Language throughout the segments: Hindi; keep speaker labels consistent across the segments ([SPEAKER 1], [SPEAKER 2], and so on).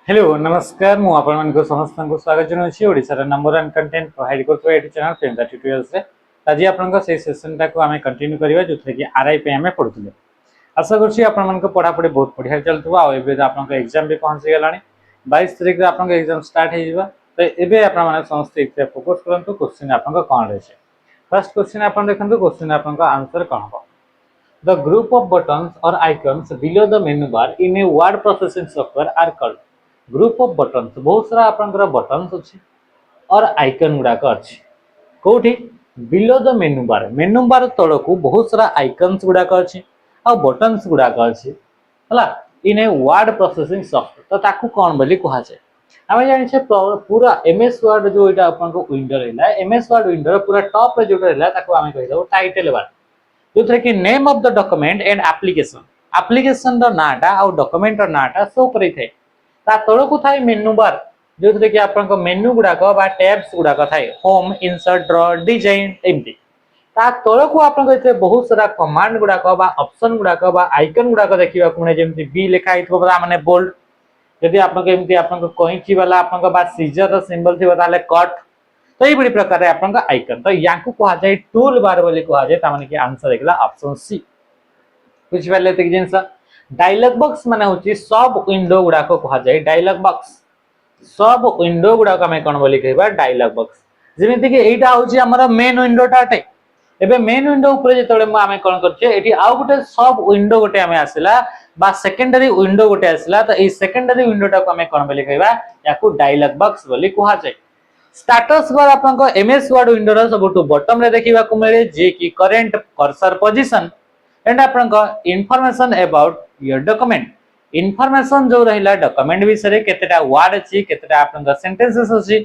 [SPEAKER 1] हेलो नमस्कार मु आपण मानको समस्त को स्वागत जनाउछि ओडिसा नंबर 1 कंटेंट प्रोवाइड करथो एटी चैनल प्रेमदा ट्यूटोरियल्स रे आज आपण को से सेशन टा को हमें कंटिन्यू करबा जोथे कि आरआई पे हमें पढुतले आशा करछि आपण मानको पढा पढी बहुत बढ़िया चलथबो आ एबे आपण को एग्जाम भी पहुंच गेलानी 22 तारिख रे आपण को एग्जाम स्टार्ट हे जिबा तो एबे आपण माने समस्त इथे फोकस करंतु क्वेश्चन आपण को कोन रहै छै फर्स्ट क्वेश्चन आपण देखंतु क्वेश्चन आपण को आंसर कोन हो The group of buttons or icons below the menu bar in a word processing software are called group of buttons बहुत सारा आपनकर बटन्स अछि और आइकन गुडा का अछि कोठी बिलो द मेनू बार तळकू बहुत सारा आइकन्स गुडा का अछि आ बटन्स गुडा का अछि हला इन ए वर्ड प्रोसेसिंग सॉफ्टवेयर तो ताकू कोन बोली कहा जाय हमें जानि छे पूरा एमएस वर्ड जो इटा अपन को विंडो रहला एमएस वर्ड विंडो पूरा टॉप पे जो रहला ताकू हमें कहि दो टाइटल बार जोथरे कि name of the document and application the नाटा और डॉक्यूमेंट र नाटा शो करै थे ता तळकू थाय मेनू बार जोथरे कि आपन को मेनू गुडा को बा टैब्स गुडा को थाय होम इंसर्ट ड्रॉ डिजाइन एमटी ता तळकू आपन को इथे बहुत सारा कमांड गुडा को बा ऑप्शन गुडा को बा आइकन गुडा को देखिबा कोने जेमति बी लिखा हितबो बा माने बोल्ड यदि आपन को एमति आपन को कहिची वाला आपन को बा सीजर रो सिंबल थिबा ताले कट तो ई बडी प्रकार रे आपन को आइकन तो याकू कहा जाय टूल बार बोली कहा जाय ता माने कि आंसर एकला ऑप्शन सी बुझ पाले त जिंस डायलॉग बॉक्स माने होची सब विंडो गुडा को कहा जाय डायलॉग बॉक्स सब विंडो गुडा को हमें कोन बोली कहबा डायलॉग बॉक्स जेमिति कि एटा होची हमर मेन विंडो टाटे एबे मेन विंडो ऊपर जे तळे हमें कोन करछे एठी आउ गुटे सब विंडो गुटे हमें आसिला बा सेकेंडरी विंडो गुटे आसिला तो ए सेकेंडरी विंडो टा को हमें कोन बोली कहबा याकू डायलॉग बॉक्स बोली कहा जाय स्टेटस बार आपन को एमएस वर्ड विंडो रो सबटु बॉटम रे देखिबा को मिले जे कि करंट कर्सर पोजीशन एंड आपन को information about your document information जो रहिला डॉक्यूमेंट विषय केतेटा वर्ड अछि केतेटा आपन को सेंटेंसेस अछि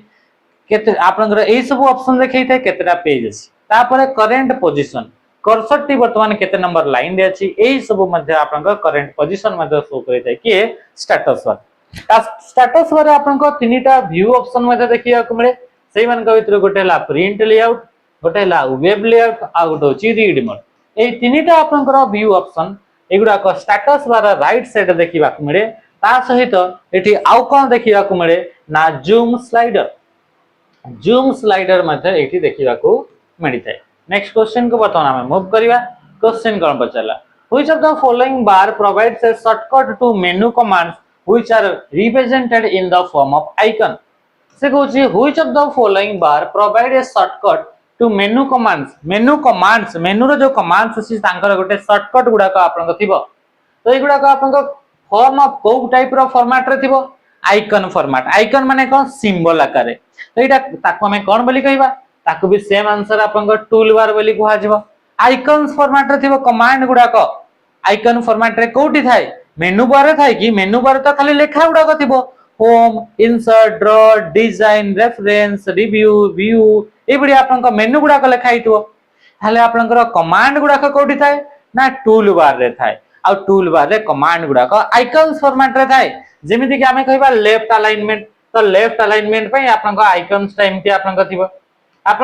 [SPEAKER 1] केते आपन को एई सब ऑप्शन देखै थे केतेटा पेज अछि तापर करंट पोजीशन कर्सर टी वर्तमान केते नंबर लाइन दे अछि एई सब मध्ये आपन को करंट पोजीशन मध्ये शो करै थे कि स्टेटस बार स्टेटस बारे आपन को तीनटा व्यू ऑप्शन मध्ये देखिया को मिले सेई मान को भीतर गोटेला प्रिंट लेआउट गोटेला वेब लेआउट आ गोटे अछि रीड मोड ए तीनटा आपनकर व्यू ऑप्शन एगुडा को स्टेटस बार राइट साइड देखिबा को मिले ता सहित एठी आउ कोन देखिबा को मिले ना जूम स्लाइडर मध्ये एठी देखिबा को मिलि थाए नेक्स्ट क्वेश्चन को बतौना हमें मूव करिवा क्वेश्चन कोन पचला which of the following bar provides a shortcut to menu commands which are represented in the form of icon से कहूची which of the following bar provide a shortcut to menu commands menu रो जो कमांड्स अछि तांकर गोटे शॉर्टकट गुडा को आपन को थिबो तो ए गुडा को आपन को फॉर्म ऑफ को टाइप रो फॉर्मेट रे थिबो आइकन फॉर्मेट आइकन माने कोन सिंबल आकार रे तो एटा ताको हमें कोन बोली कहबा ताको भी सेम आंसर आपन को टूल बार बोली कहआ जिवो आइकन्स फॉर्मेट रे थिबो कमांड गुडा को आइकन फॉर्मेट रे कोठी थाए मेनू बार रे थाए कि मेनू बार तो खाली लेखा गुडा को थिबो home insert draw design reference review view ए बडी आपन को मेनू गुडा को लेखा हितबो हाले आपन को कमांड गुडा को कोठी थाए ना टूल बार रे थाए आ टूल बार रे कमांड गुडा को आइकन्स फॉर्मेट रे थाए जेमिति कि हमें कहबा लेफ्ट अलाइनमेंट तो लेफ्ट अलाइनमेंट पे आपन को आइकन्स टाइम के आपन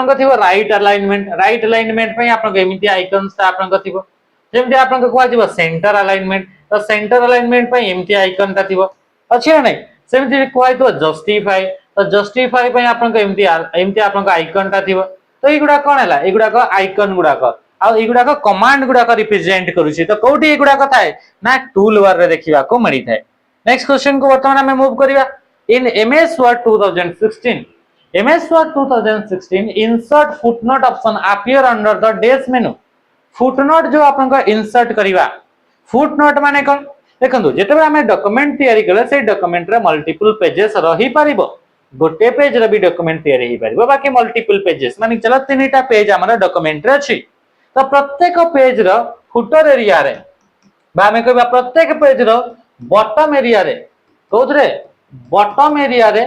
[SPEAKER 1] को थिबो राइट अलाइनमेंट पे आपन को एमिति आइकन्स ता आपन को थिबो जेमिति आपन को कहआ जिवो सेंटर अलाइनमेंट तो सेंटर अलाइनमेंट पे एमिति आइकन ता थिबो अछि नै सेमिति कहै तो जस्टिफाई तो जस्टिफाई पे आपन को एमिति आपन को आइकन ता थिबो तो एगुडा कोन हला एगुडा को आइकन गुडा को आ एगुडा को कमांड गुडा को रिप्रेजेंट करूची तो कोठी एगुडा को थाए ना टूल बार रे देखिबा को मिली थाए नेक्स्ट क्वेश्चन को वर्तमान हमें मूव करिवा in MS Word 2016 insert footnote option appear under the डेस मेनू फुटनोट जो आपन को इंसर्ट करिवा फुटनोट माने कोन देखंतु जेतबे हमें डॉक्यूमेंट तयारी करले से डॉक्यूमेंट रे मल्टीपल पेजेस रही परिबो गोटे पेज रे भी डॉक्यूमेंट तयारी ही परिबो बाकी मल्टीपल पेजेस माने चला तीनटा पेज हमर डॉक्यूमेंट रे अछि तो प्रत्येक पेज रो फुटर एरिया रे बा हमें कहबा प्रत्येक पेज रो बॉटम एरिया रे कोथरे बॉटम एरिया रे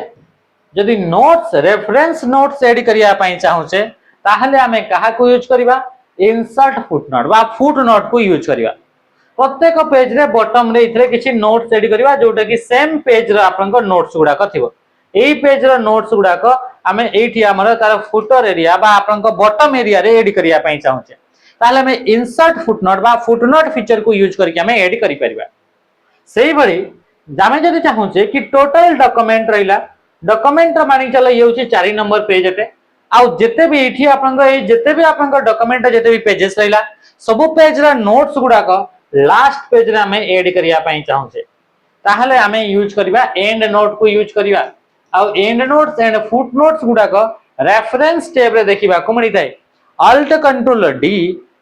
[SPEAKER 1] जदि नोट्स रेफरेंस नोट्स ऐड करिया पई चाहू छे ताहले हमें कहा को यूज करिबा इंसर्ट फुटनोट बा फुटनोट को यूज करिबा प्रत्येक पेज रे बॉटम रे इथरे किछि नोट्स ऐड करिबा जोटा कि सेम पेज रो आपन को नोट्स गुडा को थिबो एई पेज रो नोट्स गुडा को हमें एठी हमर तार फुटर एरिया बा आपन को बॉटम एरिया रे ऐड करिया पई चाहू छे ताहले हमें इंसर्ट फुटनोट बा फुटनोट फीचर को यूज करके हमें ऐड करि परिबा सेही भली जामे जदि चाहूचे कि टोटल डॉक्यूमेंट रहिला डॉक्यूमेंट मानि चलो ये होची 4 नंबर पेज एटे आ जेते भी एठी आपनका ए जेते भी आपनका डॉक्यूमेंट जेते भी पेजेस रहिला सब पेज रा नोट्स गुडा को लास्ट पेज रे हमें ऐड करिया पई चाहूचे ताहले हमें यूज करिबा एंड नोट को यूज करिबा आ endnotes and footnotes गुडा को रेफरेंस टैब रे देखिबा को मिली थाए alt control D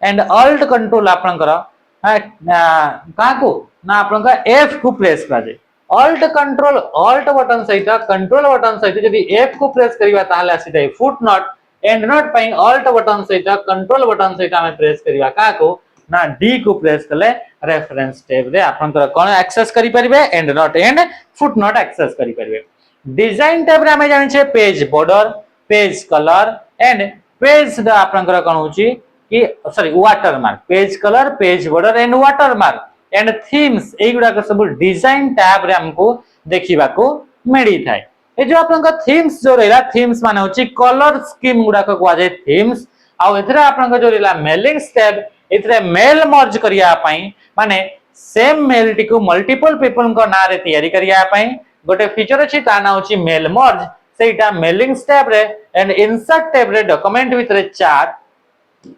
[SPEAKER 1] and alt control आपनकर काको ना आपनका एफ को प्रेस कराजे अल्ट कंट्रोल अल्ट बटन सहित कंट्रोल बटन सहित यदि एफ को प्रेस करिबा ताहले आसी थाए फुट नोट एंड नोट पई अल्ट बटन सहित कंट्रोल बटन सहित हमें प्रेस करिबा काको ना डी को प्रेस कले रेफरेंस टैब रे आपनकर कोन एक्सेस करि परिबे endnote and footnote access करि परिबे डिजाइन टैब रे हमें जानि छे page border page colour and page the आपनकर कोन होची कि sorry watermark page colour page border and watermark and themes एगुडा को सब डिजाइन टैब रे हमको देखिबा को मिली थाए ए जो आपनका थीम्स जो रहला थीम्स माने होची कलर स्कीम गुडा को कुआ जाय थीम्स आ एथरा आपनका जो रहला मेलिंग्स टैब एथरे मेल मर्ज करिया पई माने सेम मेल टी को मल्टीपल पीपल को ना रे तैयारी करिया पई गोटे फीचर अछि ता ना होची मेल मर्ज सेटा मेलिंग्स टैब रे एंड इंसर्ट टैब रे डॉक्यूमेंट भितरे चार्ट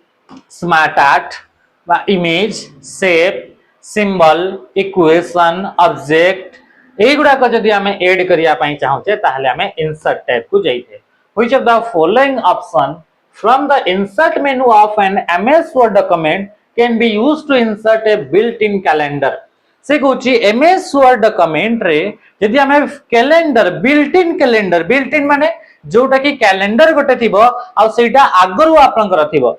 [SPEAKER 1] स्मार्ट आर्ट बा image shape symbol equation object एगुडा को जदि हमें ऐड करिया पई चाहूचे ताहले हमें इंसर्ट टैब को जाइथे which of the following option from the insert menu of an MS Word document can be used to insert a built in calendar से कोची एमएस वर्ड डॉक्यूमेंट रे यदि हमें कैलेंडर बिल्ट इन माने जोटा कि कैलेंडर गोटे थिबो आ सेटा आगरु आपनकर थिबो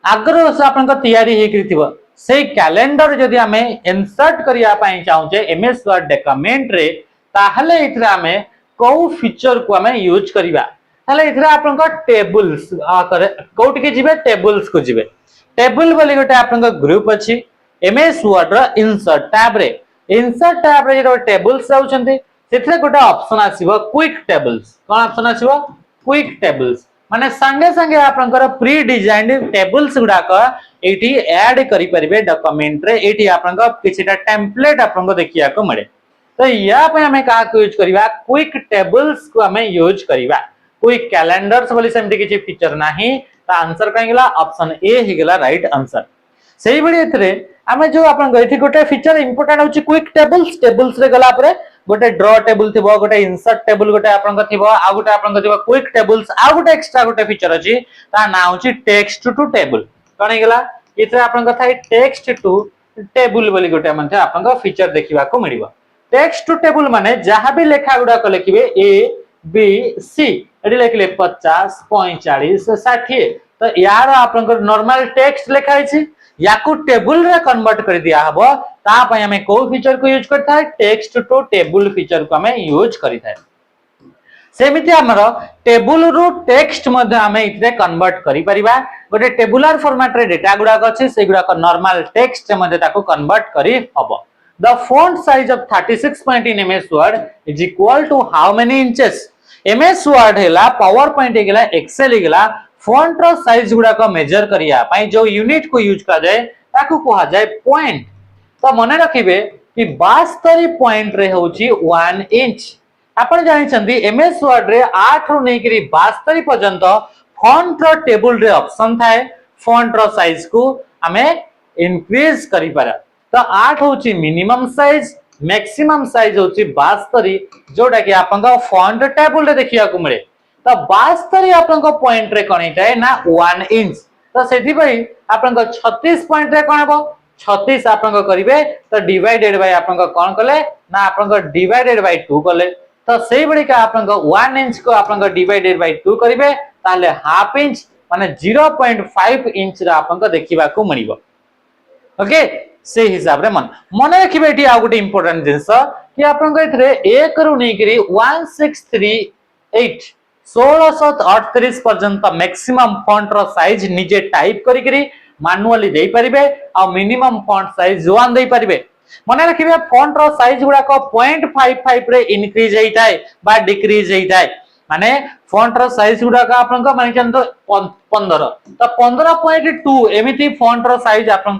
[SPEAKER 1] आगरु से आपनकर तैयारी हे करिथिबो से कैलेंडर जदि हमें इंसर्ट करिया पई चाहूचे एमएस वर्ड डॉक्यूमेंट रे ताहले इथरा हमें को फीचर को हमें यूज करिबा ताहले इथरा आपनकर टेबल्स कोट के जिबे टेबल्स को जिबे टेबल बोली गोटे आपनकर ग्रुप अछि एमएस वर्ड रो इंसर्ट टैब रे जो टेबल्स जाउछन्ते सेथरे गोटे ऑप्शन आसीबो क्विक टेबल्स कोन ऑप्शन आसीबो क्विक टेबल्स माने संगे संगे आपनकर प्री डिजाइन्ड टेबल्स गुडा को एठी ऐड करि परिबे डॉक्यूमेंट रे एठी आपनकर किछटा टेम्पलेट आपनको देखिया को मिले तो या पे हमें का यूज करिबा क्विक टेबल्स को हमें यूज करिबा क्विक कैलेंडर्स बोली सेमति किछि फीचर नाही ता आंसर काई गेला ऑप्शन ए ही गेला राइट आंसर सेही बडी एथरे हमें जो आपन एठी गोटे फीचर इंपोर्टेंट होची क्विक टेबल्स रे गला परे गोटे ड्रॉ टेबल थिबो गोटे इंसर्ट टेबल गोटे आपन थिबो आ गोटे आपन थिबो क्विक टेबल्स आ गोटे एक्स्ट्रा गोटे फीचर अछि ता ना होची टेक्स्ट टू टेबल कोन गेला इथे आपन थाई टेक्स्ट टू टेबल बोली गोटे मन आपन फीचर देखिबा को मिलिबो टेक्स्ट टू टेबल माने जहां भी लेखा गुडा को लिखिबे ए बी सी एडी लिखले 50 45 60 तो यार आपन नॉर्मल टेक्स्ट लिखा अछि याकू टेबल रे कन्वर्ट कर दिया हबो ता पय हमें को फीचर को यूज करता है टेक्स्ट टू टेबल फीचर को हमें यूज करिता है सेमिति हमर टेबल रु टेक्स्ट मध्ये हमें इतरे कन्वर्ट करि परिबा गोटे टेबुलर फॉर्मेट रे डेटा गुडा अछि से गुडा को नॉर्मल टेक्स्ट मध्ये ताको कन्वर्ट करि हबो the font size of 36 point in MS Word is equal to how many inches MS Word हैला पावर पॉइंट गेला एक्सेल गेला फॉन्ट रो साइज गुडा को मेजर करिया पई जो यूनिट को यूज करा जाय ताको कहा जाय पॉइंट तो मने रखिबे कि 72 पॉइंट रे होची 1 इंच आपण जानि छथि एमएस वर्ड रे 8 रु नै करी 72 पर्यंत फॉन्ट रो टेबल रे ऑप्शन थाए फॉन्ट रो साइज को हमें इंक्रीज करि पारा तो 8 होची मिनिमम साइज मैक्सिमम साइज होची 72 जोटा कि आपन फॉन्ट टेबल रे देखिया को मिले तो 72 आपन पॉइंट रे कोनिटा ना 1 इंच तो सेठी भाई आपन 36 पॉइंट रे कोन हेबो 36 आपन करिवे तो डिवाइडेड बाय आपन कोन कले ना आपन डिवाइडेड बाय 2 कले तो सेही बडी का आपन 1 इंच को आपन डिवाइडेड बाय 2 करिवे ताले हाफ इंच माने 0.5 इंच रा आपन देखिबा को मिलिबो ओके से हिसाब रे मन रखिबे एठी आ गुटे इंपोर्टेंट जिंस कि आपन एथरे 1 रु नै करी 1638 1638 पर्यंत मैक्सिमम फॉन्ट रो साइज निजे टाइप करी करी मैनुअली देई परिबे आ मिनिमम फॉन्ट साइज 1 देई परिबे मने रखिबे फॉन्ट रो साइज गुडा को 0.55 रे इंक्रीज हेइताय बा डिक्रीज हेइताय माने फॉन्ट रो साइज गुडा का आपन मानि चंदो 15 तो 15.2 एमिति फॉन्ट रो साइज आपन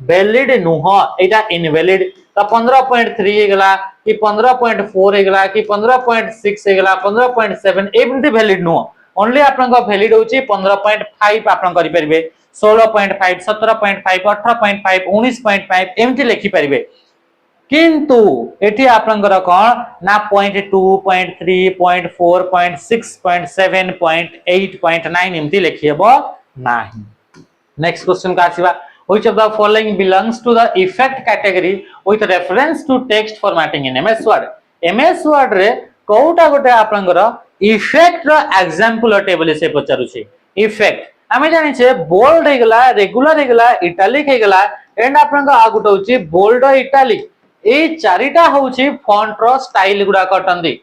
[SPEAKER 1] वैलिड नुह एटा इनवैलिड तो 15.3 हे गला कि 15.4 हे गला कि 15.6 हे गला 15.7 एमिति वैलिड नुह ओनली आपन वैलिड होची 15.5 आपन करि परिबे 16.5 17.5 18.5 19.5 एमिति लिखि परिबे किंतु एठी आपनकर कोन ना 0.2 0.3 0.4 0.6 0.7 0.8 एमती लिखिबो नाही। नेक्स्ट क्वेश्चन का आसीबा which of the following belongs to the effect category with reference to text formatting in MS Word। MS Word रे कोउटा गोटे आपनकर इफेक्ट रो एग्जांपल टेबल से पचारु छी। इफेक्ट आमे जानि छे बोल्ड हे गला रेगुलर हे गला इटैलिक हे गला एंड आपनकर आ गोटे होची बोल्ड इटैलिक ए चारिटा होची फॉन्ट रो स्टाइल गुडा कटंदी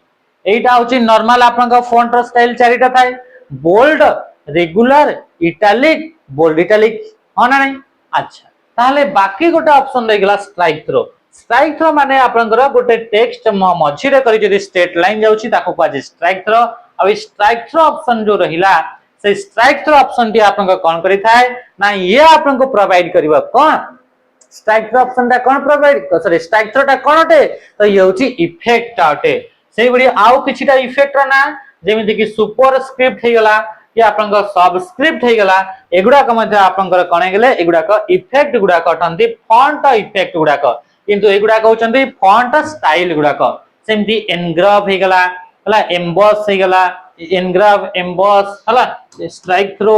[SPEAKER 1] एटा होची नॉर्मल आपनका फॉन्ट रो स्टाइल चारिटा थाए bold regular italic bold italic होना नहीं। अच्छा ताले बाकी गोटे ऑप्शन रह गला स्ट्राइक थ्रो माने आपनकर गोटे टेक्स्ट मझी रे करी जदी स्ट्रेट लाइन जाउची ताको पाजे स्ट्राइक थ्रो अब स्ट्राइक थ्रो ऑप्शन जो रहिला से स्ट्राइक थ्रो ऑप्शन टी आपनका कोन करी थाए ना ये आपनको प्रोवाइड करबा कोन स्ट्राइक थ्रो ऑप्शन ता कोन प्रोवाइड सॉरी स्ट्राइक थ्रो ता कोन अटे तो ये होची इफेक्ट अटे सेही बडी आउ किछिटा इफेक्ट रो ना जेमिति कि सुपर स्क्रिप्ट हे गला कि आपनका सबस्क्रिप्ट हे गला एगुडा का मध्ये आपनकर कोन गेले एगुडा का इफेक्ट गुडा कटंती फॉन्ट इफेक्ट गुडा का किंतु एगुडा कहउचंती फॉन्ट स्टाइल गुडा का सेमति एनग्राव हे गला हला एम्बॉस हे गला एनग्राव एम्बॉस हला स्ट्राइक थ्रो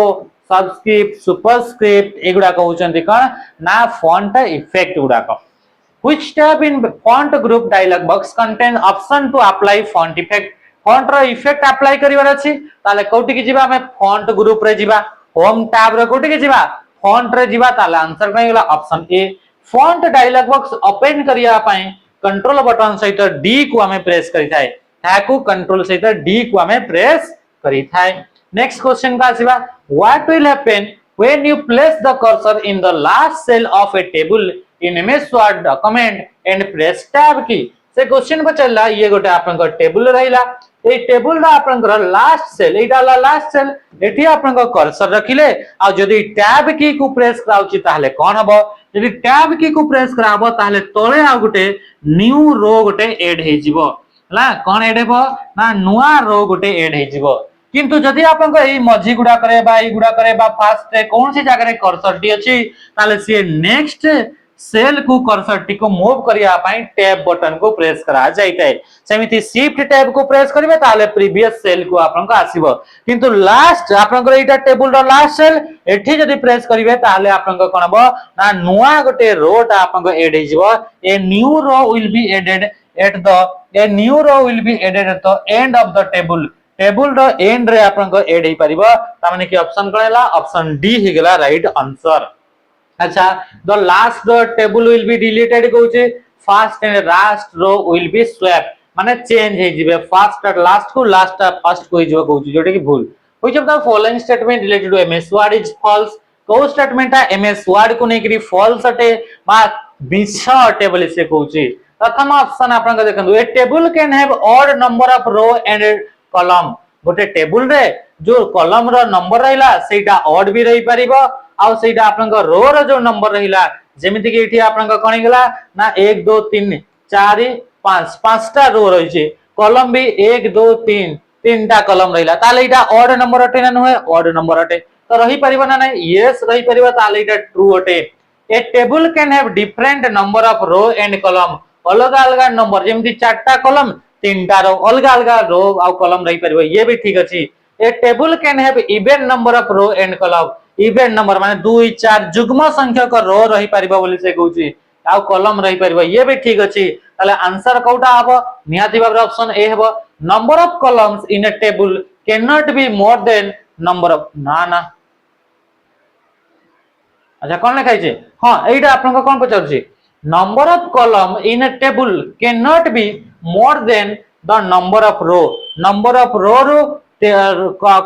[SPEAKER 1] सबस्क्रिप्ट सुपरस्क्रिप्ट एगुडा कहउचंती कोन ना फॉन्ट इफेक्ट गुडा का which tab in font group dialog box contain option to apply font effect font रो इफेक्ट अप्लाई करिवार अछि ताले कोठी कि जिबा हमें फॉन्ट ग्रुप रे जिबा होम टैब रे कोठी कि जिबा फॉन्ट रे जिबा ताले आंसर कहि गेला option A font dialog box open करिया पई कंट्रोल बटन सहित डी को हमें प्रेस करि थाए ताकू कंट्रोल सहित डी को हमें प्रेस करि थाए। नेक्स्ट क्वेश्चन का आसीबा what will happen when you place the cursor in the last cell of a table in MS Word document and press tab key से क्वेश्चन बचला ये गोटे आपन टेबल रहिला ए टेबल रा आपन लास्ट सेल एटा लास्ट सेल एठी आपन कर्सर रखिले आ जदी टैब की को प्रेस कराउची ताहले कोन हबो जदी टैब की को प्रेस कराबो ताहले तळे आ गोटे न्यू रो गोटे ऐड हे जिवो हला कोन ऐड हेबो ना नुवा रो गोटे ऐड हे जिवो किंतु जदी आपन एई मझी गुडा करे बा एई गुडा करे बा फास्ट रे कोन सी जगह रे कर्सर टी अछि ताहले से नेक्स्ट सेल को कर्सर टी को मूव करिया पाई टैब बटन को प्रेस करा जाइतै सेमिति शिफ्ट टैब को प्रेस करिवे ताले प्रीवियस सेल को आपन को आसीबो किंतु लास्ट आपन को एटा टेबल रो लास्ट सेल एठी जदी प्रेस करिवे ताले आपन को कोन हबो ना नुवा गोटे रो ता आपन को ऐड हिजबो a new row will be added at the a new row will be added at the end of the table रो एंड रे आपन को ऐड हि परिबो ता माने कि ऑप्शन कोनला ऑप्शन डी हि गेला राइट आंसर। अच्छा the last table will be deleted कहउचे first and last row will be swap माने चेंज हे जिवे फर्स्ट और लास्ट को लास्ट फर्स्ट को हिजो कहउचे जोटे कि भूल which of the following statement related to MS Word is false को स्टेटमेंट है MS Word को नेकरी फॉल्स अटे मा मिछा अटे बोले से कहउचे प्रथम ऑप्शन आपन के देखंदु a table can have odd number of row and column गोटे टेबल रे जो कॉलम रो नंबर रहिला सेटा ऑड भी रही परिबो आ सेटा आपन रो रो जो नंबर रहिला जेमिति कि एठी आपन कोन गेला ना 1 2 3 4 5 पांचटा रो रही छे कॉलम भी 1 2 3 तीनटा कॉलम रहिला ताले एटा ऑड नंबर अटे ना नहे ऑड नंबर अटे तो रही परिबो ना नहीं यस रही परिबो ताले एटा ट्रू अटे a table can have different number of row and column अलग अलग नंबर जेमिति चारटा कॉलम तीनटा रो अलग अलग रो आ कॉलम रही परिबो ये भी ठीक अछि a table can have even number of row and column even number माने 2 4 जुग्म संख्यक रो रही परिबो बोली से कहउची आ कॉलम रही परिबो ये भी ठीक अछि ताले आंसर कोटा हबो निहाती बाबरे ऑप्शन ए हबो number of columns in a table can not be more then number of ना ना अच्छा कोन लिखाइ छै हां एटा आपन को कोन पचारछि number of column in a table can not be more than the number of row रो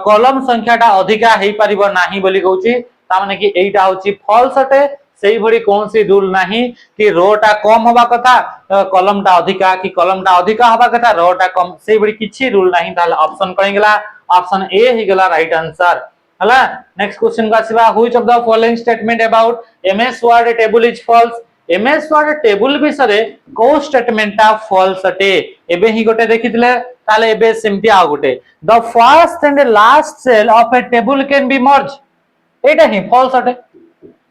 [SPEAKER 1] कॉलम संख्याटा अधिका हेई परिबो नाही बोली कहउची ता माने कि एटा होची फॉल्स अटे सेही भड़ी कौन सी रूल नहीं कि रो टा कम होबा कथा कॉलम टा अधिका कि कॉलम टा अधिका होबा कथा रो टा कम सेही भड़ी किछि रूल नहीं ताले ऑप्शन कोन गेला ऑप्शन ए ही गेला राइट आंसर हला नेक्स्ट क्वेश्चन का आसीबा which of the following statement about MS Word table is false MS Word table विषय को स्टेटमेंट टा फॉल्स अटे एबे ही गोटे देखितले ताले एबे सिमटी आ गोटे the first and last cell of a table can be merge एटा ही फॉल्स अटे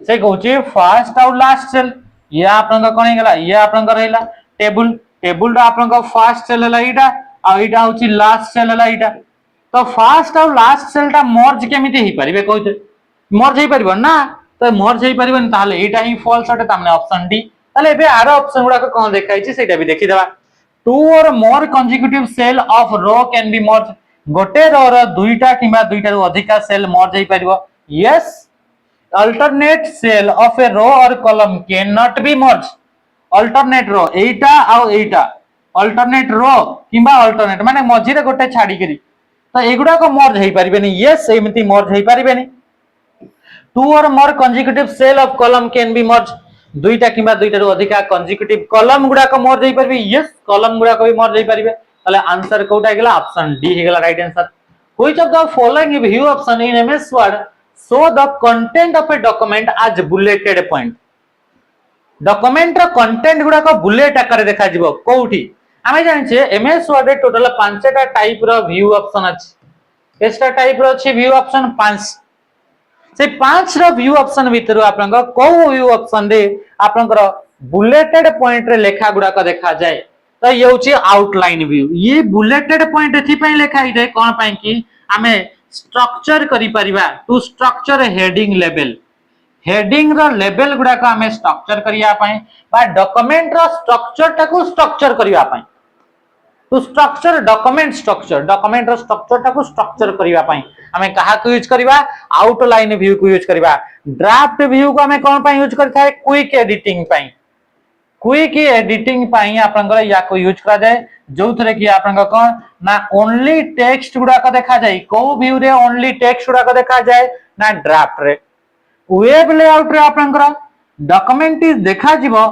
[SPEAKER 1] से कहूची फर्स्ट और लास्ट सेल ये आपन कोन गेला ये आपन रहला टेबल टेबल रा आपन फर्स्ट सेल हला इटा आ इटा होची लास्ट सेल हला इटा तो फर्स्ट और लास्ट सेल टा मर्ज केमिति ही परिबे कहते मर्ज ही परिबो ना तो मर्ज ही परिबो ताले एटा ही फॉल्स अटे तामने ऑप्शन डी ताले एबे आरो ऑप्शन गुडा कोन देखाइछि सेटा भी देखि देबा two or more consecutive cell of row can be merge गोटे रो रो दुईटा किबा दुईटा रो अधिका सेल मर्ज ही परिबो yes alternate cell of a row or column cannot be merged alternate row Etah uh Etah alternate row किबा alternate माने मझिरे गोटे छाडी करी तो एगुडा को मर्ज हेई परिबेनी यस एमिति मर्ज हेई परिबेनी two or more consecutive cell of column can be merge दुईटा किबा दुईटा रो अधिका कंसेक्यूटिव कॉलम गुडा को मर्ज हेई परबे यस कॉलम गुडा को भी मर्ज हेई परबे ताले आंसर कोटा गेला ऑप्शन डी हे गेला right answer which of the following view option in MS word show the content of a document as bulleted point document row content गुडा को बुलेट आकार देखा जिवो कोठी आमे जानि छे एमएस वर्ड रे टोटल 5 टा टाइप रो व्यू ऑप्शन अछि केस्टा टाइप रो अछि व्यू ऑप्शन 5 से 5 रो व्यू ऑप्शन भीतर आपन को को व्यू ऑप्शन रे आपन को बुलेटेड पॉइंट रे लेखा गुडा को देखा जाय तो ये होची आउटलाइन व्यू ये बुलेटेड पॉइंट एथि पई लेखा ही जाय कोन पई कि आमे स्ट्रक्चर करि परिबा to structure heading level heading रो लेवल गुडा को हमें स्ट्रक्चर करिया पई बा डॉक्यूमेंट रो स्ट्रक्चर टाको स्ट्रक्चर करिया पई टू स्ट्रक्चर डॉक्यूमेंट रो स्ट्रक्चर टाको स्ट्रक्चर करिया पई हमें कहा को यूज करिबा आउटलाइन व्यू को यूज करिबा ड्राफ्ट व्यू को हमें कोन पई यूज करथाय क्विक एडिटिंग पई क्विक एडिटिंग पई आपन या को यूज करा जाय जो थरे कि आपन कोन ना ओनली टेक्स्ट गुडा को देखा जाय को व्यू रे ओनली टेक्स्ट गुडा को देखा जाय ना ड्राफ्ट रे वेब लेआउट रे आपन डॉक्यूमेंट इज देखा जिवो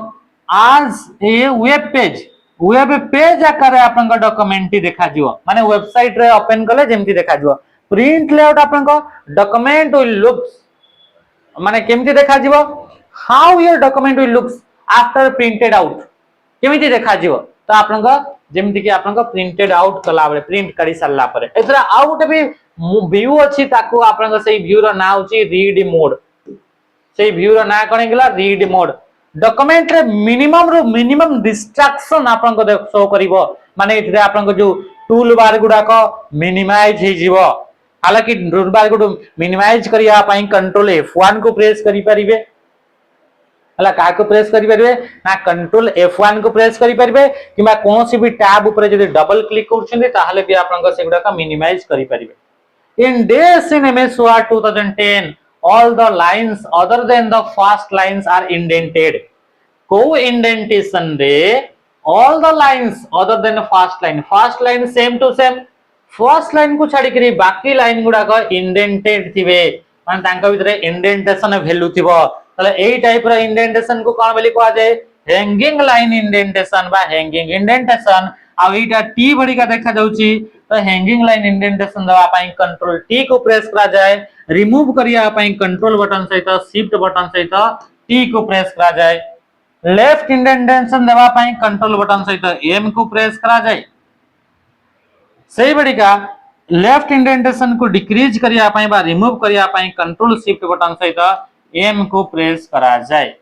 [SPEAKER 1] आज ए वेब पेज आकार आपन डॉक्यूमेंट देखा जिवो माने वेबसाइट रे ओपन कले जेमति देखा जिवो प्रिंट लेआउट आपन डॉक्यूमेंट विल लुक्स माने केमति देखा जिवो how your document will looks after printed out केमिति देखा जिवो तो आपन जेमति कि आपन प्रिंटेड आउट कला बरे प्रिंट करी सल्ला परे एतरा आउट भी व्यू अछि ताको आपन सेही व्यू रो ना होची रीड मोड सेही व्यू रो ना कोन गेला रीड मोड डॉक्यूमेंट रे मिनिमम डिस्ट्रैक्शन आपन को शो करिवो माने इथरे आपन जो टूल बार गुडा को मिनिमाइज हे जिवो हालांकि टूल बार गुडो मिनिमाइज करिया पई कंट्रोल F1 को प्रेस करि परिबे हला का को प्रेस करि परिबे ना कंट्रोल F1 को प्रेस करि परिबे किबा कोनोसी भी टैब ऊपर जदि डबल क्लिक करछन ताहाले भी आपन को सेगुडा का मिनिमाइज करि परिबे in days in MS Word 2010 all the lines other than the first lines are indented को indentation रे all the lines other than the first line same to same first line को छाडी करी बाकी लाइन गुडा को indented थिबे मान तांका भितरे indentation वैल्यू थिबो तले एई टाइप रो indentation को कोन बोली कोआ जाय हैंगिंग लाइन इंडेंटेशन बा हैंगिंग इंडेंटेशन आ एटा टी बडी का देखा जाउची तो हैंगिंग लाइन इंडेंटेशन दवा पाई कंट्रोल टी को प्रेस करा जाय रिमूव करिया पाई कंट्रोल बटन सहित शिफ्ट बटन सहित टी को प्रेस करा जाय लेफ्ट इंडेंटेशन दवा पाई कंट्रोल बटन सहित एम को प्रेस करा जाय सही बडी का लेफ्ट इंडेंटेशन को डिक्रीज करिया पाई बा रिमूव करिया पाई कंट्रोल शिफ्ट बटन सहित एम को प्रेस करा जाय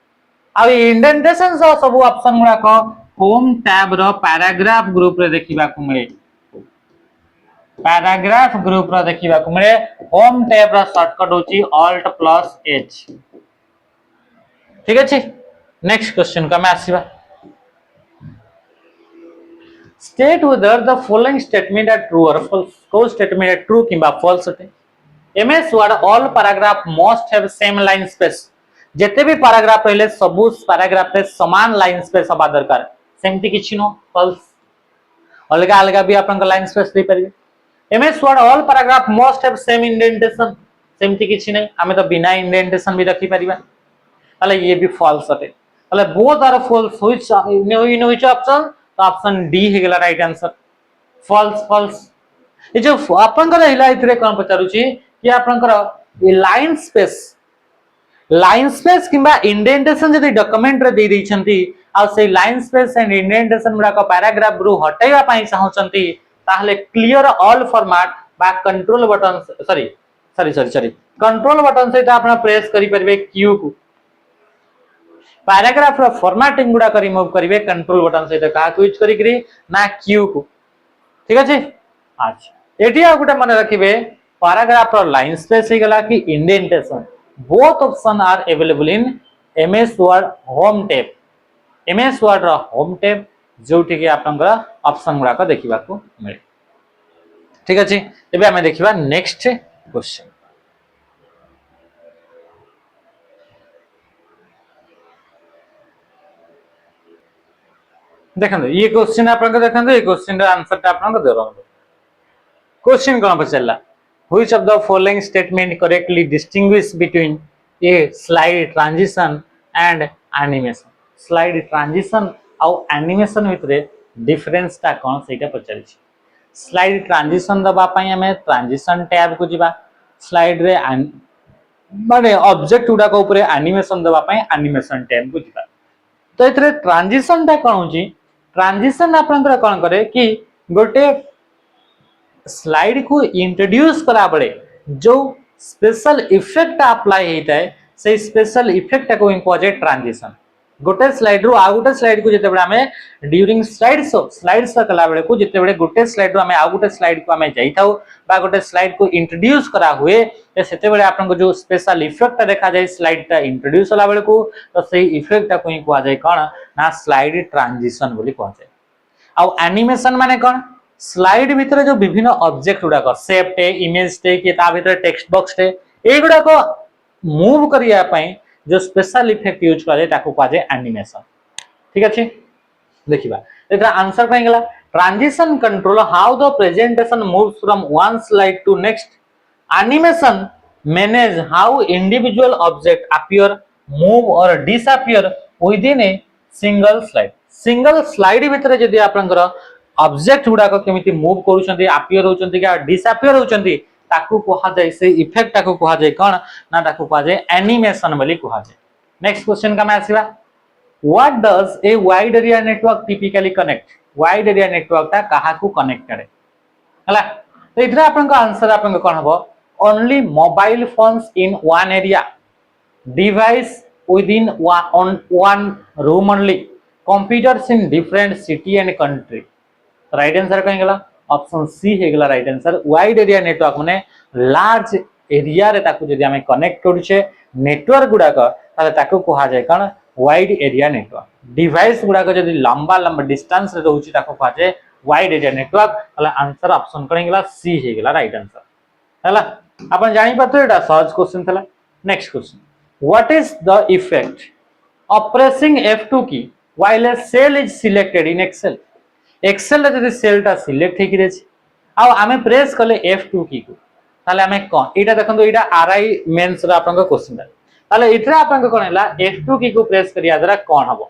[SPEAKER 1] आ इंडेंटेशन सब ऑप्शन गुडा को होम टैब रो पैराग्राफ ग्रुप रे देखिबा को मिले पैराग्राफ ग्रुप रो देखिबा को मिले होम टैब रो शॉर्टकट होची ऑल्ट प्लस एच ठीक अछि नेक्स्ट क्वेश्चन का मैं आसीबा state whether the following statement are true or false को स्टेटमेंट आर ट्रू किबा फॉल्स होते MS Word all paragraph must have same line space जेते भी पैराग्राफ रहले सबु पैराग्राफ रे समान लाइन स्पेस हबा दरकार सेमति किछि नो फॉल्स अलगा अलगा भी आपन लाइन स्पेस दे परिबे MS Word all paragraph must have same indentation सेमति किछि नै हमें तो बिना इंडेंटेशन भी रखि परिबा ताले ये भी फॉल्स अटे ताले both are false which in which option तो ऑप्शन डी हे गेला राइट आंसर फॉल्स फॉल्स ये जो आपनकर हिला इतरे कोन पचारुची कि आपनकर ये लाइन स्पेस किंबा इंडेंटेशन जदि डॉक्यूमेंट रे दे दै छंती आ से लाइन स्पेस एंड इंडेंटेशन गुडा को पैराग्राफ रु हटाइबा पई चाहछंती ताहले क्लियर ऑल फॉर्मेट बा control button sorry control button से आपण प्रेस करि परबे क्यू को पैराग्राफ रो फॉर्मेटिंग गुडा को रिमूव करिवे कंट्रोल बटन से का यूज करी ना क्यू को ठीक अछि अच्छा एटी आ गुटा मन रखिबे पैराग्राफ रो लाइन स्पेस हे गला कि indentation both option are available in MS Word home tab MS Word row home tab जोठी कि आपनकर ऑप्शन गुडा को देखिबा को मिले ठीक अछि एबे हमें देखिबा नेक्स्ट क्वेश्चन देखंदो ये क्वेश्चन आपनकर देखंदो ये क्वेश्चन रो आंसर ता आपनकर देरो क्वेश्चन कोन पचला Which of the following statement correctly distinguish between a slide transition and animation? Slide transition और animation भितरे difference ता कौन सेटा पचारि छी slide transition दबा पई हमें transition tab को जिबा slide रे माने ऑब्जेक्ट उडा को ऊपर animation दबा पई animation tab को जिबा तो इतरे transition ता कोन होची transition आपनकर कोन करे कि गोटे स्लाइड को इंट्रोड्यूस करा बड़े जो स्पेशल इफेक्ट अप्लाई होता है से स्पेशल इफेक्ट को इम्पोजे ट्रांजिशन गोटे स्लाइड रु आ गोटे स्लाइड को जते बडा हमें ड्यूरिंग स्लाइड्स कला बेले को जते बडे गोटे स्लाइड रु हमें आ गोटे स्लाइड को हमें जाइताउ बा गोटे स्लाइड को इंट्रोड्यूस करा हुए ते सेते बडे आपन को जो स्पेशल इफेक्ट देखा जाय स्लाइड ता इंट्रोड्यूस होला बेले को तो सही इफेक्ट को ही कोआ जाय कोन ना स्लाइड ट्रांजिशन बोली कोआ जाय आ एनिमेशन माने कोन स्लाइड भीतर जो विभिन्न ऑब्जेक्ट गुडा को शेप टे इमेज टे कि ता भीतर टेक्स्ट बॉक्स टे ए गुडा को मूव करिया पई जो स्पेशल इफेक्ट यूज करे ताको कहा जाय एनिमेशन ठीक अछि देखिबा एटा आंसर पई गेला transition control how the presentation moves from one slide to next animation manage how individual object appear move or disappear within a single slide भीतर जदी आपनकर ऑब्जेक्ट गुडा को केमिति मूव करूछंती अपीयर होचंती का डिसअपीयर होचंती ताकू कहा जाय से इफेक्ट ताकू कहा जाय कोन ना ताकू कहा जाय एनिमेशन बोली कहा जाय नेक्स्ट क्वेश्चन का मैं आसीबा what does a wide area network typically connect wide area network ता कहा को कनेक्ट करे हला तो इधर आपन का आंसर आपन कोन हबो only mobile phones in one area device with in one room only computers in different city and country right answer कहीं गला ऑप्शन सी हे गला right answer wide area network माने लार्ज एरिया रे ताकू जदी हमें कनेक्ट करूछे नेटवर्क गुडा का ताले ताकू कहा जाय कोन वाइड एरिया नेटवर्क डिवाइस गुडा का जदी लंबा डिस्टेंस रे रहउची ताकू कहा जाय वाइड एरिया नेटवर्क ताले आंसर ऑप्शन कहीं गला सी हे गला राइट आंसर हला अपन जानि पतो एटा सहज क्वेश्चन थला next question what is the effect of pressing F2 key while a cell is selected in Excel Excel रे जदी सेल ता सिलेक्ट हे कि रे आ आमे प्रेस करले F2 की को ताले आमे कोन एटा देखंतो एटा आरआई मेंस रा आपन को क्वेश्चन ताले इथरा आपन को कोन हला F2 की को प्रेस करिया जरा कोन हबो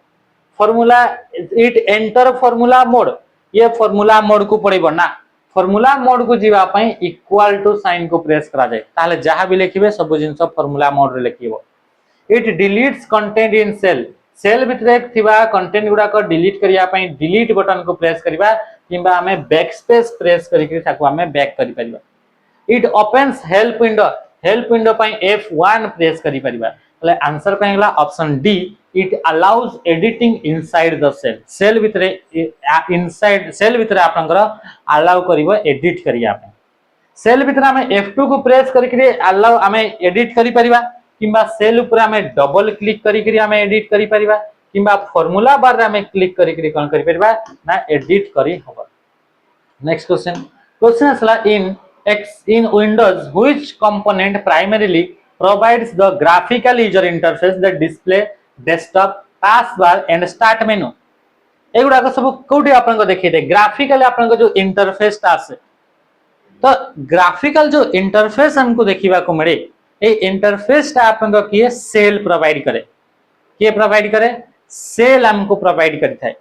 [SPEAKER 1] formula it enter formula mode ये फार्मूला मोड को पड़िबो ना फार्मूला मोड को जीवा पई इक्वल टू साइन को प्रेस करा जाय ताले जहां भी लिखिबे सब जिंस फार्मूला मोड रे लिखिबो it deletes content in cell भितर थिबा कंटेंट गुडा को डिलीट करिया पई डिलीट बटन को प्रेस करिबा किबा हमें बैकस्पेस प्रेस करिकि ताको हमें बैक करि परिबा इट ओपन्स हेल्प विंडो पई F1 प्रेस करि परिबा तले आंसर कहिला option D it allows editing inside the cell भितर इनसाइड सेल भितर आपनकर अलाउ करिवो एडिट करिया पई सेल भितर हमें F2 को प्रेस करिकि अलाउ हमें एडिट करि परिबा किंबा सेल ऊपर हमें डबल क्लिक करी हमें एडिट करी परिबा किंबा फार्मूला बार रे हमें क्लिक करी कोन करी परिबा ना एडिट करी होबा नेक्स्ट क्वेश्चन असला in Windows which component primarily provides the graphical user interface that display desktop taskbar and start menu एगुडा को सब कोठी आपन को देखि दे ग्राफिकली आपन को जो इंटरफेस ता आसे तो ग्राफिकल जो इंटरफेस हमको देखिबा को मिले ए इंटरफेस ता आपन को किए सेल प्रोवाइड करे किए प्रोवाइड करे सेल हमको प्रोवाइड करि थाए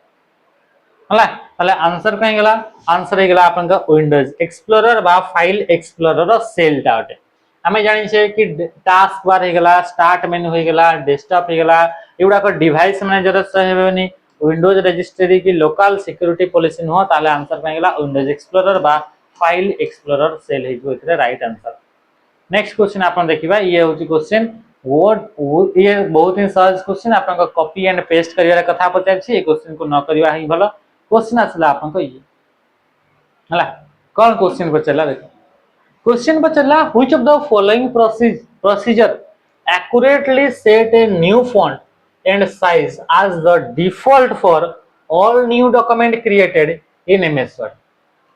[SPEAKER 1] हला ताले आंसर कहीं गला आंसर हे गला आपन का विंडोज एक्सप्लोरर बा फाइल एक्सप्लोरर सेल टाटे हमें जानि छे कि टास्क बार हे गला स्टार्ट मेनू हे गला डेस्कटॉप हे गला एगुडा को डिवाइस मैनेजर हेबनी विंडोज रजिस्ट्री की लोकल सिक्योरिटी पॉलिसी नुह ताले आंसर कहीं गला विंडोज एक्सप्लोरर बा फाइल एक्सप्लोरर सेल हे जो इतरे राइट आंसर नेक्स्ट क्वेश्चन आपन देखिबा ये होची क्वेश्चन वर्ड ये बहुत ही सहज क्वेश्चन आपन को कॉपी एंड पेस्ट करिवार कथा पचार छी ए क्वेश्चन को न करिवा ही भलो क्वेश्चन आसला आपन को ये हला कौन क्वेश्चन पचला देखो क्वेश्चन पचला which of the following procedure accurately set a new font and size as the default for all new document created in MS Word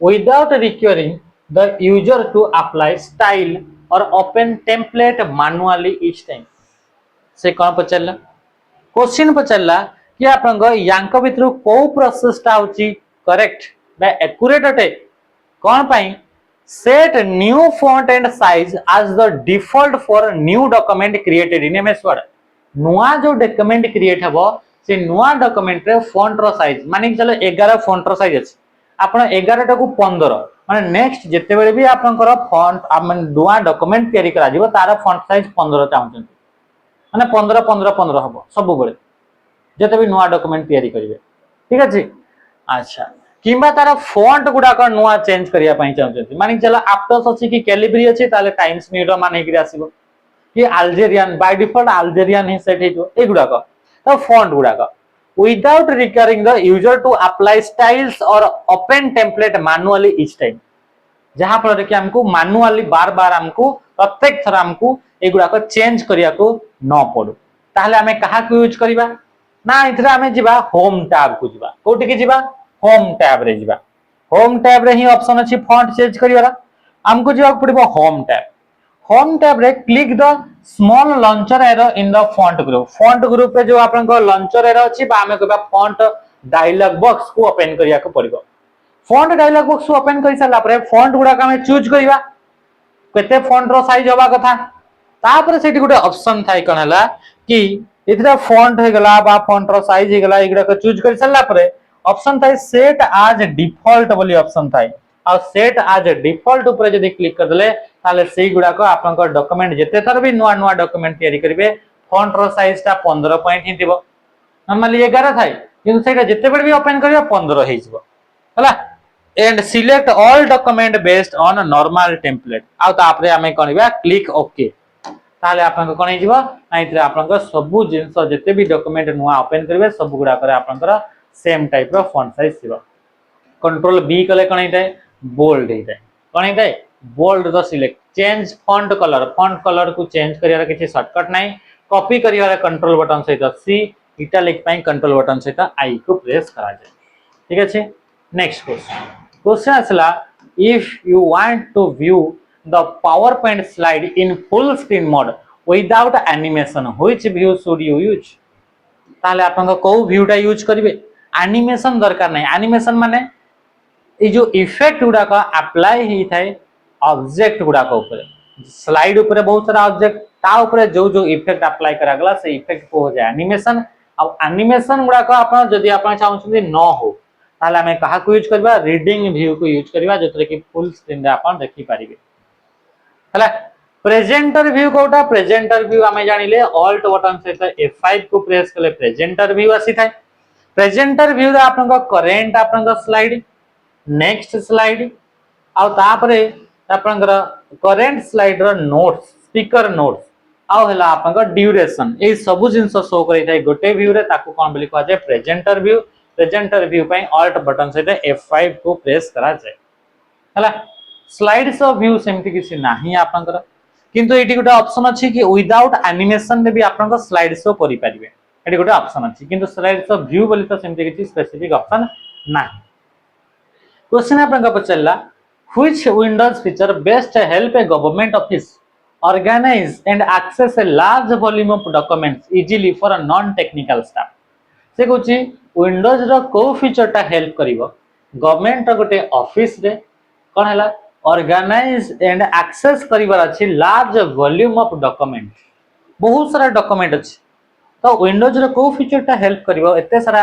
[SPEAKER 1] without requiring the user to apply style or open template manually each time से कौन पचला क्वेश्चन पचला कि आपन यांक भितर को प्रोसेसटा होची करेक्ट बा एक्यूरेट अटे कौन पाई set new font and size as the default for new document created in MS Word नुआ जो डॉक्यूमेंट क्रिएट हबो से नुआ डॉक्यूमेंट रे फॉन्ट रो साइज माने चलो 11 फॉन्ट रो साइज अछि आपण 11 टा को 15 माने नेक्स्ट जते बेले भी आपनकर फॉन्ट माने नुआ डॉक्यूमेंट तयारी करा जिवो तार फॉन्ट साइज 15 चाहउछन माने 15 15 15 हबो सब बेले जते भी नुआ डॉक्यूमेंट तयारी करिवे ठीक अछि अच्छा किंबा तार फॉन्ट गुडा को नुआ चेंज करिया पई चाहउछन माने चला एप्टस अछि कि कैलिब्री अछि ताले टाइम्स न्यू रोमान हेकि आसीबो कि अल्जेरियन बाय डिफॉल्ट अल्जेरियन ही सेट हेजो ए गुडा को तो फॉन्ट गुडा को without requiring the user to apply styles और open template manually each time जहां पर कि हमको मैनुअली बार-बार हमको प्रत्येक थरा हमको ए गुडा को चेंज करिया को न पड़ो ताहले हमें कहा को यूज करिबा ना इथरा हमें जिबा होम टैब को जिबा कोठी के जिबा होम टैब रे जिबा होम टैब रे ही ऑप्शन अछि फॉन्ट चेंज करिवाला हमको जिबा पड़िबो होम टैब रे click the small launcher arrow in the font group रे जो आपन को लॉन्चर एरो अछि बा हमें कहबा फॉन्ट डायलॉग बॉक्स को ओपन करिया को पड़िबो फॉन्ट डायलॉग बॉक्स को ओपन करि साला परे फॉन्ट गुडा का हमें चूज करिवा केते फॉन्ट रो साइज होबा कथा तापर सेठी गुटे ऑप्शन थाई कनला कि इथरा फॉन्ट हे गला बा फॉन्ट रो साइज हे गला इगडा को चूज कर सल्ला परे ऑप्शन थाई सेट एज डिफॉल्ट बोली ऑप्शन थाई आ सेट एज डिफॉल्ट ऊपर जदी क्लिक कर देले ताले सेही गुडा को आपन को डॉक्यूमेंट जते थर भी नुआ नुआ डॉक्यूमेंट तयारी करिवे फॉन्ट रो साइज ता 15 पॉइंट ही थिबो नॉर्मली 11 थाई किंतु सेटा जते बेर भी ओपन करियो 15 हे जिवो हला and select all document based on normal template आ तापरे हमें करिबा क्लिक ओके ताले आपन को कोन हे जिवो नाइतरे आपन को सब जिंस जते भी डॉक्यूमेंट नुआ ओपन करिवे सब गुडा करे आपन को सेम टाइप रो फॉन्ट साइज थिबो कंट्रोल बी कले कोन हेतै बोल्ड हेतै कोन हेतै bold the select change font colour को चेंज करियार किछि शॉर्टकट नै कॉपी करियार कंट्रोल बटन सहित सी इटैलिक पई कंट्रोल बटन सहित आई को प्रेस करा जाय ठीक अछि नेक्स्ट क्वेश्चन असला if you want to view the PowerPoint slide in full screen mode without animation which view should you use ताले आपन को व्यू टा यूज करिवे एनिमेशन दरकार नै एनिमेशन माने ए जो इफेक्ट गुडा का अप्लाई ही थाए ऑब्जेक्ट गुडा का ऊपर स्लाइड ऊपर बहुत सारा ऑब्जेक्ट ता ऊपर जो जो इफेक्ट अप्लाई करा गला से इफेक्ट को हो जाए एनिमेशन अब एनिमेशन गुडा का आपन जदी आपन चाहउछन न हो ताले हमें कहा को यूज करबा रीडिंग व्यू को यूज करबा जतरे कि फुल स्क्रीन रे आपन देखि पारिबे हला प्रेजेंटर व्यू कोटा प्रेजेंटर व्यू हमें जानिले ऑल्ट बटन से F5 को प्रेस कले प्रेजेंटर व्यू आसी थाए प्रेजेंटर व्यू रे आपन को करेंट आपन को स्लाइड नेक्स्ट स्लाइड आ तापरे आपन को करेंट स्लाइड रो नोट्स स्पीकर नोट्स आ हला आपन को ड्यूरेशन ए सब जिंस शो करै थाए गोटे व्यू रे ताकू कोन बोली कहै छै प्रेजेंटर व्यू पई ऑल्ट बटन से F5 को प्रेस करा जाय हला स्लाइड शो व्यू सेमति किसी नाही आपनकर किंतु एटी गोटे ऑप्शन अछि कि विदाउट एनिमेशन में भी आपन स्लाइड शो करि परिबे एटी गोटे ऑप्शन अछि किंतु स्लाइड शो व्यू बोली तो सेमति किसी स्पेसिफिक ऑप्शन नाही क्वेश्चन आपन का पचला which Windows feature best help a government office organize and access a large volume of documents easily for a non technical staff से कहूची विंडोज रो को फीचर टा हेल्प करिवो गवर्नमेंट रो गोटे ऑफिस रे कोन हला ऑर्गेनाइज एंड एक्सेस करिवार अछि लार्ज वॉल्यूम ऑफ डॉक्यूमेंट बहुत सारा डॉक्यूमेंट अछि तो विंडोज रो को फीचरटा हेल्प करिवो एते सारा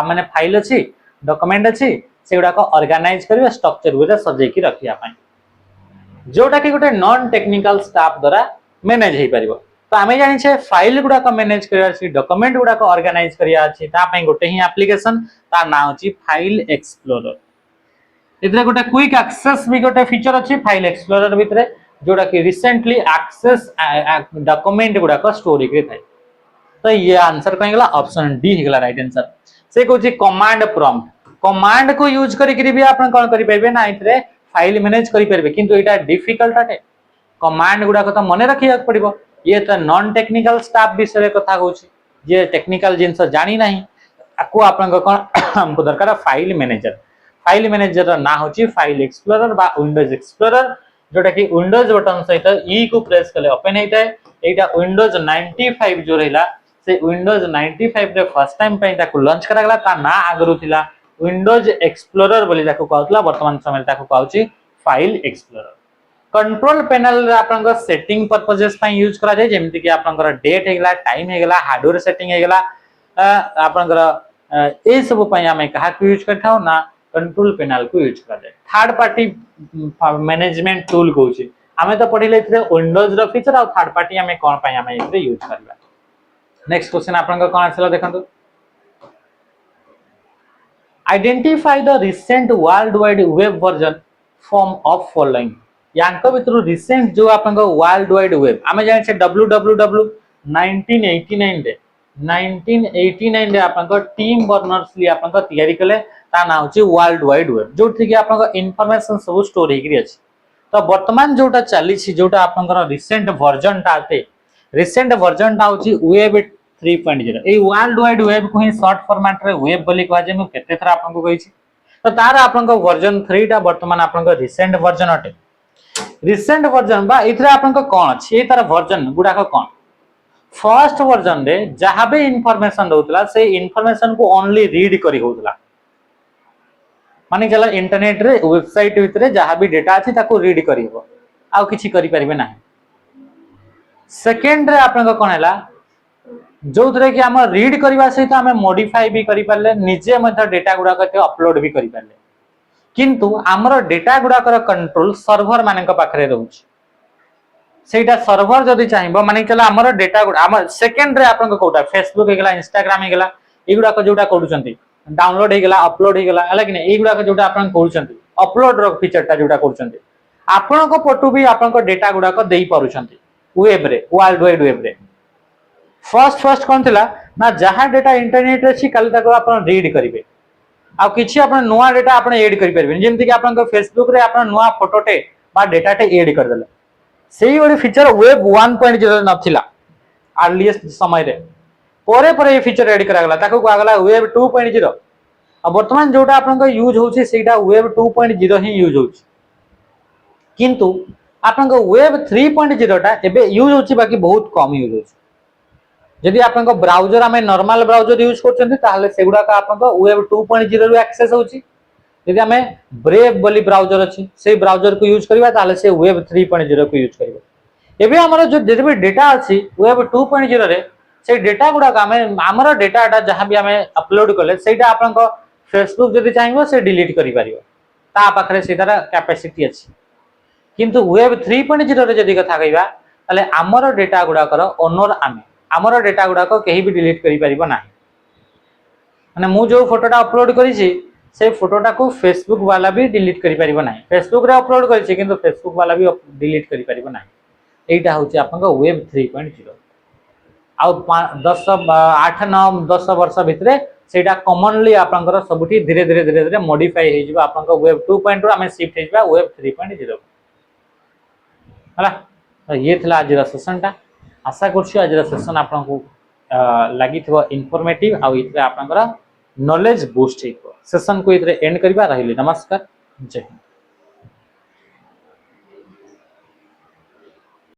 [SPEAKER 1] माने फाइल अछि डॉक्यूमेंट अछि सेगुडा को ऑर्गेनाइज करिवे स्ट्रक्चर वे सजै की रखिया पई जोटा कि गोटे नॉन टेक्निकल स्टाफ द्वारा मैनेज हे परिबो। तो आमे जानि छे फाइल गुडा को मैनेज करिया अछि डॉक्यूमेंट गुडा को ऑर्गेनाइज करिया अछि ता पई गोटे ही एप्लीकेशन ता नाम अछि फाइल एक्सप्लोरर। इधर गोटे क्विक एक्सेस भी गोटे फीचर अछि फाइल एक्सप्लोरर भितरे जोटा कि रिसेंटली एक्सेस डॉक्यूमेंट गुडा को स्टोरी के थाय। तो ये आंसर कहीं गला ऑप्शन डी हिगला राइट आंसर। से कोची कमांड प्रॉम्प्ट कमांड को यूज करी भी आपन कोन करि परबे ना इतरे फाइल मैनेज करि परबे किंतु एटा डिफिकल्ट आटे कमांड गुडा को तो मने रखिया पड़िबो। ये तो नॉन टेक्निकल स्टाफ विषय कथा कहूची जे टेक्निकल जिंस जानी नहीं आको आपन को कोन हमको दरकार फाइल मैनेजर ना होची फाइल एक्सप्लोरर बा विंडोज एक्सप्लोरर जोटा कि विंडोज बटन सहित ई को प्रेस कले ओपन हेता है। एटा विंडोज 95 जो रहला से विंडोज 95 रे फर्स्ट टाइम पे ताको लॉन्च करा गला ता ना आगरु थिला विंडोज एक्सप्लोरर बोली ताको कहतला वर्तमान समय ताको कहूची फाइल एक्सप्लोरर। कंट्रोल पैनल रे आपन सेटिंग पर्पसेस पई यूज करा जाय जेमति कि आपन डेट हेगला टाइम हेगला हार्डवेयर सेटिंग हेगला आपन ए सब पई हमें कहा को यूज करथाउ ना कंट्रोल पैनल को यूज करा जाय। थर्ड पार्टी मैनेजमेंट टूल कहूची हमें तो पढिले इतरे विंडोज रो फीचर और थर्ड पार्टी हमें कोन पई हमें इतरे यूज करबा। नेक्स्ट क्वेश्चन आपन कोन आछला देखंतु identify the recent World Wide Web version form of following यांको भितरु रिसेंट जो आपन वर्ल्ड वाइड वेब हमें जाने छे www 1989 रे आपन टीम बर्नर्स-ली आपन तयारी कले ता नाम छी वर्ल्ड वाइड वेब जोथि कि आपन इंफॉर्मेशन सब स्टोर हेकरी अछि। तो वर्तमान जोटा चली छी जोटा आपन रिसेंट वर्जन ता आते रिसेंट वर्जन ता होची web 3.0 a world Wide web को ही शॉर्ट फॉर्मेट रे वेब बोली कह जे म केते थरा आपन को कहि छी। तो तार आपन वर्जन 3 ता वर्तमान आपन रिसेंट वर्जन अटे। रिसेंट वर्जन बा इथरे आपन कोन अछि तार वर्जन गुडा को कोन फर्स्ट वर्जन रे जहां भी इंफॉर्मेशन दोतला से इंफॉर्मेशन को ओनली रीड करी होतला माने चला इंटरनेट रे वेबसाइट भितरे जहां भी डेटा अछि ताको रीड करिवो आ किछि करि परिबे नाही। सेकंड रे आपन कोन हैला जो थरे कि हम रीड करबा सहित हम मॉडिफाई भी करि परले निजे मध्ये डेटा गुडा के अपलोड भी करि परले किंतु हमर डेटा गुडा कर कंट्रोल सर्वर माने को पाखरे रहउछ सेटा सर्वर जदी चाहिबो माने चला हमर डेटा गुडा हम सेकंड रे आपन को कोटा फेसबुक हेगला इंस्टाग्राम हेगला ए गुडा को जोटा करूचंती डाउनलोड हेगला अपलोड हेगला हला कि नै ए गुडा को जोटा आपन करूचंती अपलोड रो फीचरटा जोटा करूचंती आपन को पटु भी आपन को डेटा गुडा को देई पारुचंती वेब रे वर्ल्ड वाइड वेब रे। फर्स्ट कोन थिला ना जहां डेटा इंटरनेट रे छी काली ताको आपन रीड करिवे आ किछि आपन नोआ डेटा आपन ऐड करि परबे जेमति कि आपन को फेसबुक रे आपन नोआ फोटोटे बा डेटाटे ऐड कर देले सेही ओडी फीचर वेब 1.0 नथिला अर्लीस्ट समय रे परे परे ये फीचर ऐड करा गला ताको आगला वेब 2.0 आ वर्तमान जोटा आपन को यूज होछि सेटा वेब 2.0 ही यूज होछि किंतु आपन को वेब 3.0 टा एबे यूज होछि बाकी बहुत कम यूज होछि। जदि आपन को ब्राउजर हमें नॉर्मल ब्राउजर यूज करछन्ती ताहले सेगुडा का आपन को वेब 2.0 रो एक्सेस होछि यदि हमें ब्रेव बोली ब्राउजर अछि से ब्राउजर को यूज करबा ताले से वेब 3.0 को यूज करबा। एबे हमर जो जेबे डेटा अछि वेब 2.0 रे से डेटा गुडा का हमें हमर डेटाटा जहां भी हमें अपलोड करले सेटा आपन को फेसबुक जदि चाहिबो से डिलीट करि पारिबो ता पाखरे सेटार कैपेसिटी अछि किंतु वेब 3.0 रे जदि कथा कहिबा ताले हमर डेटा गुडा कर ओनर हमर डेटा गुडा को केही भी डिलीट करि पारिबो नाही माने मु जो फोटोटा अपलोड करि छी से फोटोटा को फेसबुक वाला भी डिलीट करि परिबो नाही फेसबुक रे अपलोड करि छी किंतु फेसबुक वाला भी डिलीट करि परिबो नाही एटा होची आपन को वेब 3.0 आ 10 8 9 10 वर्ष भितरे सेटा कॉमनली आपन को सबुठी धीरे धीरे मॉडिफाई हे जिबा आपन को वेब 2.0 हमें शिफ्ट हे जिबा वेब 3.0 हला। ये थिला आज सेशन टा आशा करछु आज सेशन आपन को लागि थबो इंफॉर्मेटिव आ इतरे आपन को नॉलेज बूस्ट हे सेशन को इतरे एंड करबा रहिली। नमस्कार जय हिंद।